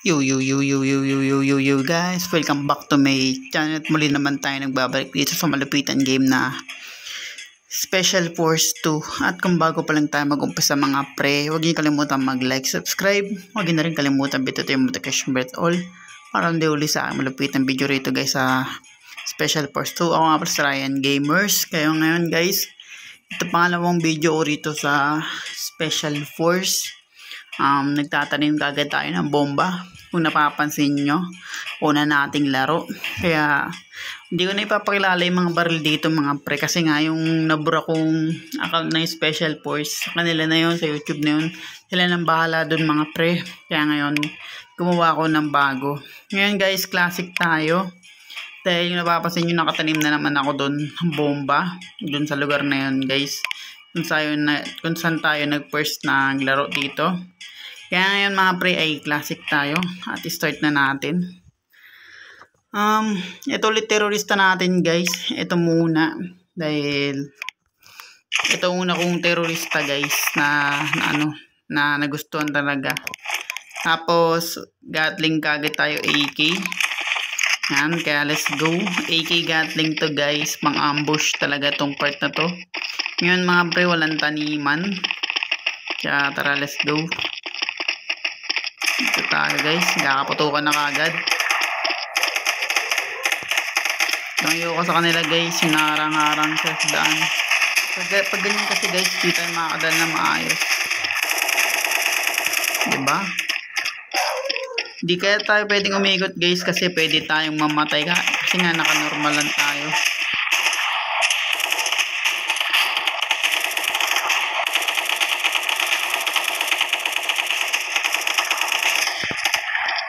Yo guys, welcome back to my channel at muli naman tayo nagbabalik dito sa malupitan game na Special Force 2. At kung bago pa lang tayo mag-umpisa mga pre, huwag niyo kalimutan mag-like, subscribe, huwag niyo na rin kalimutan bitutin yung notification bell all para hindi uli sa malupitan video rito guys sa Special Force 2. Ako nga pala si Ryan Gamers. Kaya ngayon guys, ito pangalawang video ko rito sa Special Force. Nagtatanim kagad tayo ng bomba. Kung napapansin nyo, una nating laro. Kaya hindi ko na ipapakilala yung mga baril dito mga pre, kasi nga yung nabura kong account na yung Special Force, kanila na yun, sa YouTube na yun, sila nang bahala dun mga pre. Kaya ngayon gumawa ko ng bago. Ngayon guys, classic tayo, dahil yung napapansin nyo, nakatanim na naman ako dun bomba dun sa lugar na yun guys, kung saan tayo nag first na laro dito. Kaya ngayon mga pre ay classic tayo at start na natin. Ito ulit terorista natin guys. Ito muna dahil ito una kong terorista guys na nagustuhan talaga. Tapos Gatling kagad tayo AK. Yan, kaya let's go. AK Gatling to guys. Pang ambush talaga tong part na to. Ngayon mga pre, walang taniman. Kaya tara, let's go. Ito tayo guys, nakakaputukan na kagad. Tumayo ko sa kanila guys, sinarang-harang sa daan. Pag ganyan kasi guys, di tayo makakadal na maayos, diba? Di kaya tayo pwedeng umikot guys, kasi pwede tayong mamatay kasi nga naka-normal lang tayo.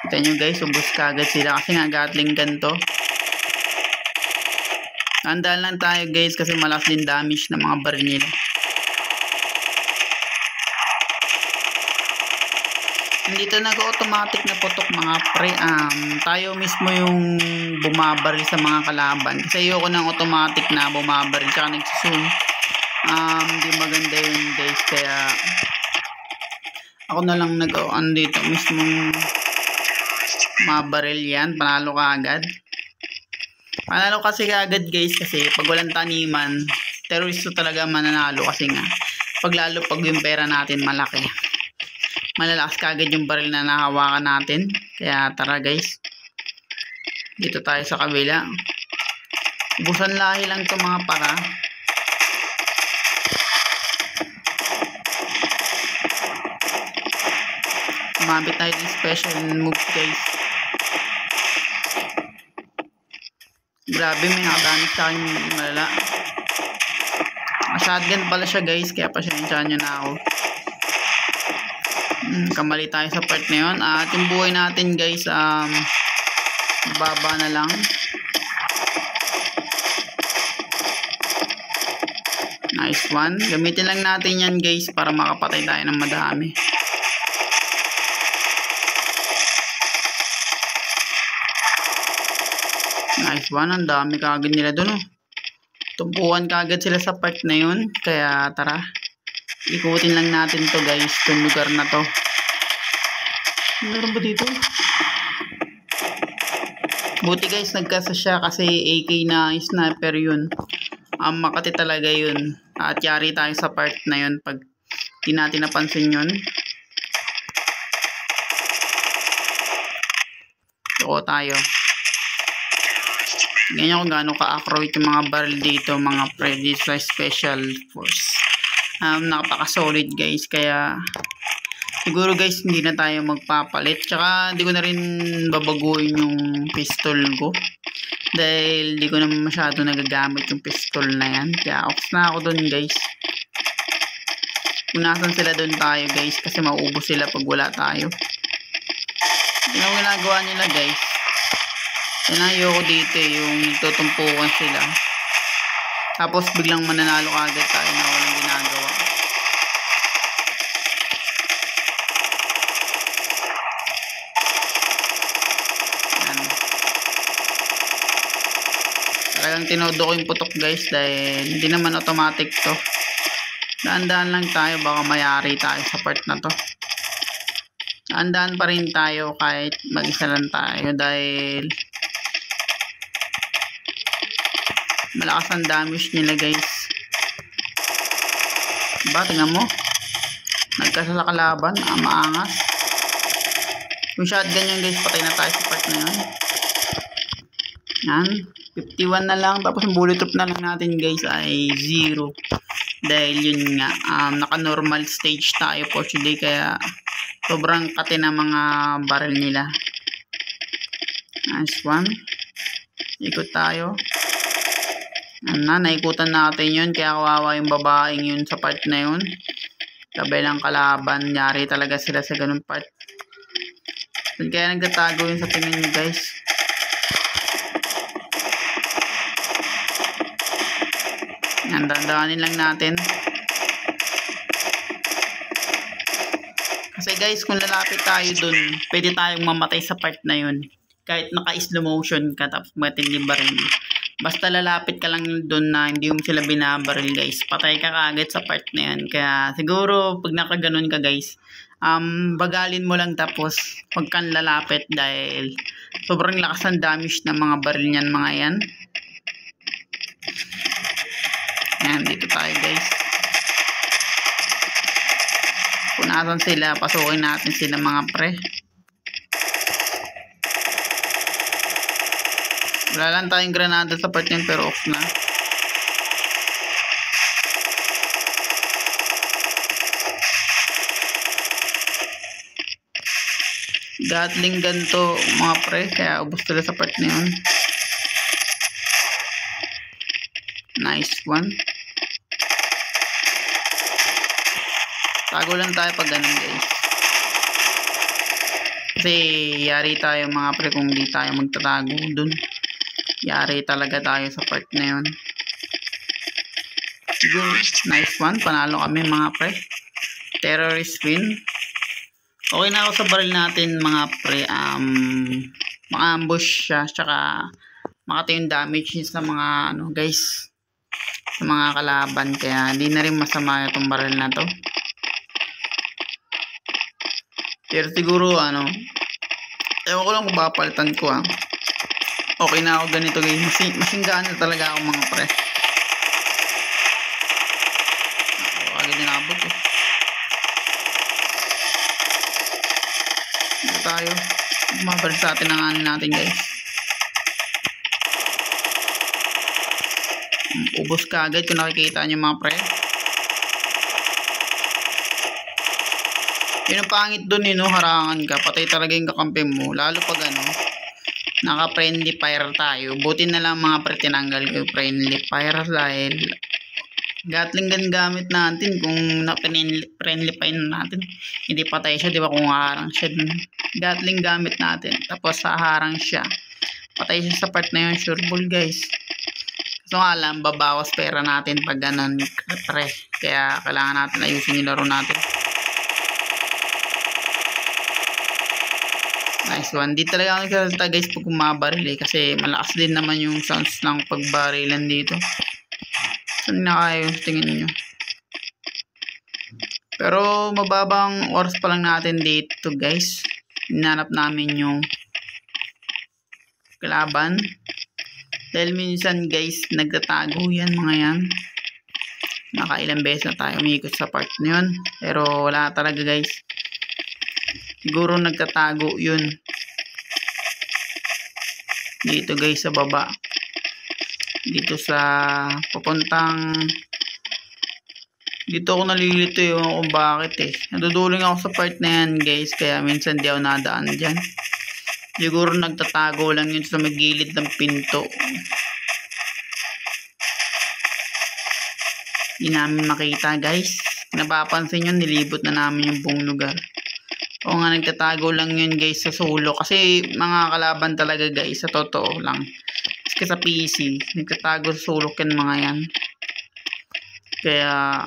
Kita nyo guys, ubos kagad sila kasi nga Gatling gun to. Andal lang tayo guys kasi malakas din damage ng mga baril nila. Hindi to nag-automatic na putok mga pre. Tayo mismo yung bumabaril sa mga kalaban. Kasi ayoko ng automatic na bumabaril tsaka nagsusun. Hindi maganda yun guys. Kaya ako na lang dito mismong mabaril yan, panalo ka agad. Panalo kasi agad guys, kasi pag walang taniman, terorista talaga mananalo kasi nga pag yung pera natin malaki, malalakas kagad yung baril na nahawakan natin. Kaya tara guys, dito tayo sa kabila. Ubusan lahi lang to mga para. Umabit tayo ng special move guys. Grabe, may nakadamit sa akin malala. Shotgun pala siya guys, kaya pasensyahan nyo na ako. Kamali tayo sa part na yun. At yung buhay natin guys, baba na lang. Nice one. Gamitin lang natin yan guys para makapatay tayo ng madami. Nice one, ang dami kagad nila dun. Tumpuan kagad sila sa part na yun. Kaya tara, ikutin lang natin to guys, yung lugar na to. Meron ba dito? Buti guys, nagkasa siya kasi AK na sniper yun. Makati talaga yun. At yari tayo sa part na yun pag di natin napansin yun. Ito tayo. Ganyan kung gaano ka-accurate yung mga barrel dito mga pre, dito sa Special Force. Napaka-solid guys, kaya siguro guys hindi na tayo magpapalit. Tsaka hindi ko na rin babaguhin yung pistol ko dahil hindi ko naman masyado nagagamit yung pistol na yan. Kaya off na ako dun guys. Kung nasan sila dun tayo guys, kasi mauubos sila pag wala tayo. Yung ginagawa nila guys, yan ang ayoko dito, yung tutumpukan sila tapos biglang mananalo agad tayo na walang ginagawa. Yan. Talagang tinodo ko yung putok guys dahil hindi naman automatic to. Daan-daan lang tayo, baka mayari tayo sa part na to. Andaan pa rin tayo kahit mag-isa lang tayo dahil malakas ang damage nila guys. Diba? Tingnan mo. Nagkasala kalaban. Maangas. Kung shotgun yun guys, patay na tayo sa part na yun. Yan. 51 na lang. Tapos yung bullet drop na lang natin guys ay 0. Dahil yun nga, naka-normal stage tayo for today. Kaya sobrang kate na mga barrel nila. Nice one. Ikot tayo. Naikutan natin yun. Kaya kawawa yung babaeng yun sa part na yun. Kabilang kalaban. Yari talaga sila sa ganun part. Kaya nagtatago yun sa tingin nyo guys. Yan, dandaanin lang natin. Kasi guys, kung lalapit tayo dun, pwede tayong mamatay sa part na yun. Kahit naka-slow motion ka, tapos matindi baril. Basta lalapit ka lang dun na hindi mo sila binabaril guys. Patay ka kaagad sa part na yan. Kaya siguro, pag nakaganon ka guys, bagalin mo lang tapos huwag kang lalapit dahil sobrang lakas ng damage ng mga baril niyan mga yan. Yan, dito tayo guys. Kung nasan sila, pasukin natin sila mga pre. Wala lang tayong granada sa part yan pero off na. Gatling ganto mga pre, kaya ubos sila sa part na yun. Nice one. Tago lang tayo pag ganun guys. Kasi yari tayo mga pre kung di tayo magtatago dun. Yari talaga tayo sa part na yun. Nice one. Panalo kami mga pre. Terrorist win. Okay na ako sa baril natin mga pre. Maka-ambush siya. Tsaka makata yung damage sa mga ano guys. Sa mga kalaban. Kaya hindi na rin masama itong baril na to. Pero siguro ewan ko lang kung papalitan ko Okay na ako ganito guys. Masinggaan na talaga ako mga pre. Agad dinabot Dito tayo. Mabalik sa atin ang anin natin guys. Ubos ka agad kung nakikita nyo mga pre. Yun ang pangit dun harangan ka. Patay talaga yung kakampi mo. Lalo pag naka-friendly fire tayo. Buti na lang mga pre tinanggal ko yung friendly fire dahil Gatling gun gamit natin. Kung friendly fire natin, hindi patay siya, di ba? Kung harang siya, Gatling gamit natin. Tapos harang siya, patay siya sa part na yun, sure ball guys. So nga lang, babawas pera natin pag ganun pre. Kaya kailangan natin ayusin yung laro natin. Nice one. Di talaga ako nagsasalita guys pag kumabaril kasi malakas din naman yung sounds ng pagbarilan dito. Saan na kayo? Tingin nyo. Pero mababang oras pa lang natin dito guys. Hinanap namin yung kalaban. Dahil minsan guys nagtatago yan mga yan. Nakailang beses na tayo umikot sa part na yun. Pero wala talaga guys. Siguro nagtatago yun. Dito guys sa baba. Dito sa papuntang. Dito ako nalilito kung bakit Naduduling ako sa part na yan guys. Kaya minsan di ako nadaan dyan. Siguro nagtatago lang yun sa magilid ng pinto. Hindi namin makita guys. Napapansin nyo nilibot na namin yung buong lugar. O nga nagtatago lang yun guys sa solo. Kasi mga kalaban talaga guys sa totoo lang. Kasi sa PC nagtatago sa solo yan mga yan. Kaya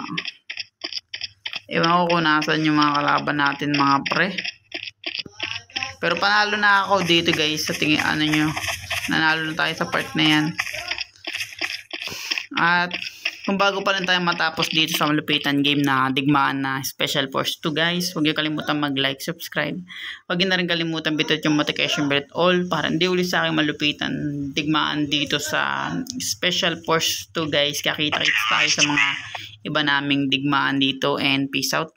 ewan ko kung nasan yung mga kalaban natin mga pre. Pero panalo na ako dito guys sa tingin nyo. Nanalo na tayo sa part na yan. At Kung bago pa lang tayo matapos dito sa malupitan game na digmaan na Special Force 2 guys, huwag niyo kalimutan mag-like, subscribe. Huwag niyo na rin kalimutan bitot yung notification bell all para hindi ulit sa aking malupitan digmaan dito sa Special Force 2 guys. Kakita-kita tayo sa mga iba naming digmaan dito and peace out.